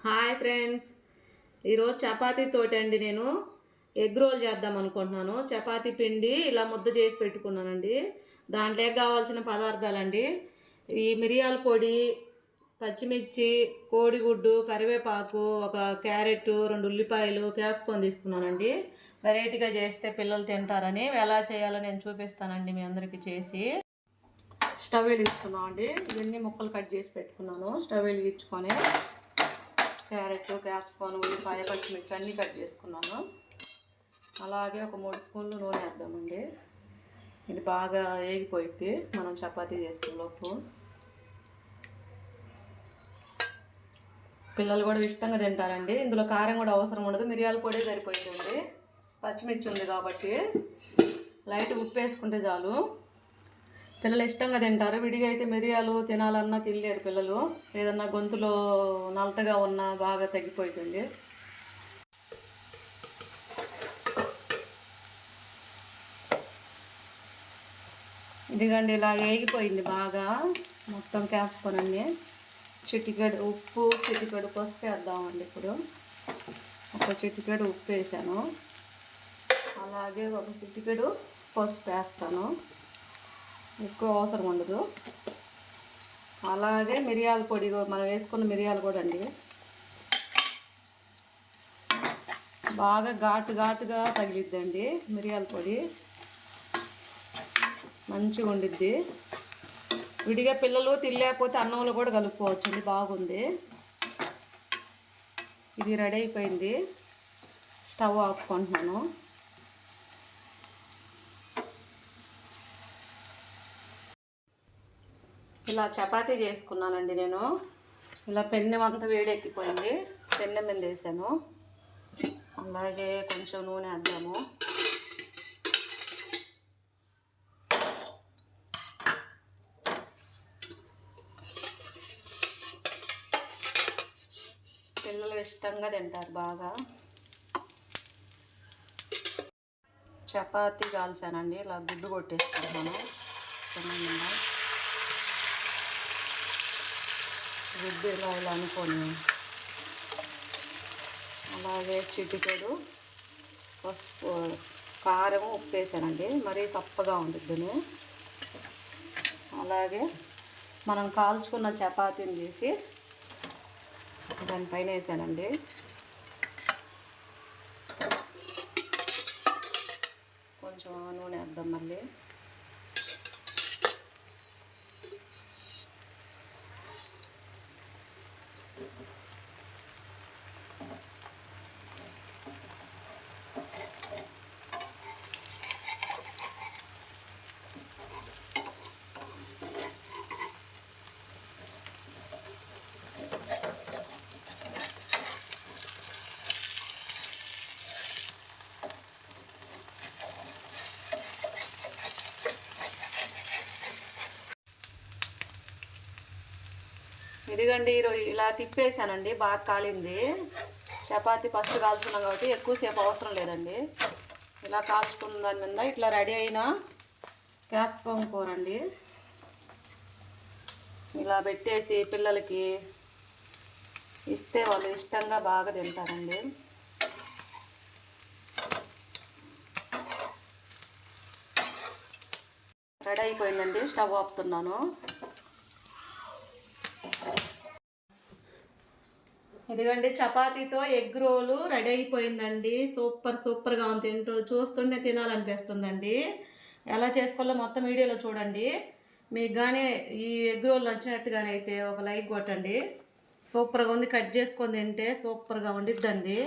Hi friends, ఈరోజు చపాతీ తోటి అండి నేను ఎగ్ రోల్ చేద్దాం అనుకుంటున్నాను. చపాతీ పిండి ఇలా ముద్ద చేసి పెట్టుకున్నానండి. దాంట్లోకి కావాల్సిన పదార్థాలండి: ఈ మిరియాల పొడి, పచ్చిమిర్చి, కోడిగుడ్డు, కరివేపాకు, ఒక క్యారెట్, 2 ఉల్లిపాయలు, క్యాప్సికం తీసుకున్నానండి. వెరైటీగా చేస్తే పిల్లలు తింటారని ఎలా చేయాలో నేను చూపిస్తానండి మీ అందరికీ చేసి. స్టవ్ వెలిగించుకున్నామండి. ఇవన్నీ ముక్కలు కట్ చేసి పెట్టుకున్నాను. స్టవ్ వెలిగించుకొని క్యారెట్, క్యాప్సికం, ఉల్లిపాయ, పచ్చిమిర్చి అన్నీ కట్ చేసుకున్నాను. అలాగే ఒక 3 స్పూన్లు నూనె వేద్దామండి. ఇది బాగా వేగిపోయింది మనం చపాతీ చేసుకునేలోపు. పిల్లలు కూడా ఇష్టంగా తింటారండి. ఇందులో కారం కూడా అవసరం ఉండదు, మిరియాల పొడి సరిపోయిందండి. పచ్చిమిర్చి ఉంది కాబట్టి లైట్ ఉప్పు వేసుకుంటే చాలు. పిల్లలు ఇష్టంగా తింటారు. విడిగా అయితే మిరియాలు తినాలన్నా తినలేరు పిల్లలు. ఏదన్నా గొంతులో నలతగా ఉన్నా బాగా తగ్గిపోతుంది. ఇదిగండి ఇలా వేగిపోయింది బాగా మొత్తం క్యాప్సికం అన్నీ. చిటికెడు ఉప్పు, చిటికెడు పసుపు వేద్దామండి. ఇప్పుడు ఒక చిటికెడు ఉప్పు వేసాను, అలాగే ఒక చిటికెడు పసుపు వేస్తాను, ఎక్కువ అవసరం ఉండదు. అలాగే మిరియాల పొడి మనం వేసుకున్న మిరియాలు కూడా అండి బాగా ఘాటుగా తగిలిద్దండి. మిరియాల పొడి మంచిగా ఉండిద్ది. విడిగా పిల్లలు తినలేకపోతే అన్నంలో కూడా కలుపుకోవచ్చండి, బాగుంది. ఇది రెడీ అయిపోయింది. స్టవ్ ఆపుకుంటున్నాను. ఇలా చపాతీ చేసుకున్నానండి నేను. ఇలా పెన్నెం అంతా వేడెక్కిపోయింది. పెన్నెం మీద వేసాను. అలాగే కొంచెం నూనె వేద్దాము. పిల్లలు ఇష్టంగా తింటారు బాగా. చపాతీ కాల్చానండి. ఇలా గుడ్డు కొట్టేసుకుంటాను. గుడ్డు ఇలా అనుకొని అలాగే చిటికెడు పసుపు, కారం, ఉప్పు వేసానండి. మరీ సప్పగా ఉండిద్దని. అలాగే మనం కాల్చుకున్న చపాతీని తీసి దానిపైన వేసానండి. కొంచెం నూనె వేద్దాం మళ్ళీ. ఇదిగండి ఇలా తిప్పేసానండి. బాగా కాలింది. చపాతీ ఫస్ట్ కాల్చుకున్నాం కాబట్టి ఎక్కువసేపు అవసరం లేదండి. ఇలా కాల్చుకున్న దాని మీద ఇట్లా రెడీ అయిన క్యాప్సికం కూర అండి. ఇలా పెట్టేసి పిల్లలకి ఇస్తే వాళ్ళు ఇష్టంగా బాగా తింటారండి. రెడీ అయిపోయిందండి. స్టవ్ ఆపుతున్నాను. ఇదిగండి చపాతీతో ఎగ్ రోలు రెడీ అయిపోయిందండి. సూపర్గా ఉంది. చూస్తుంటే తినాలనిపిస్తుందండి. ఎలా చేసుకోవాలో మొత్తం వీడియోలో చూడండి. మీకు కానీ ఈ ఎగ్ రోల్ నచ్చినట్టుగానే అయితే ఒక లైక్ కొట్టండి. సూపర్గా ఉంది. కట్ చేసుకొని తింటే సూపర్గా ఉండిద్దండి.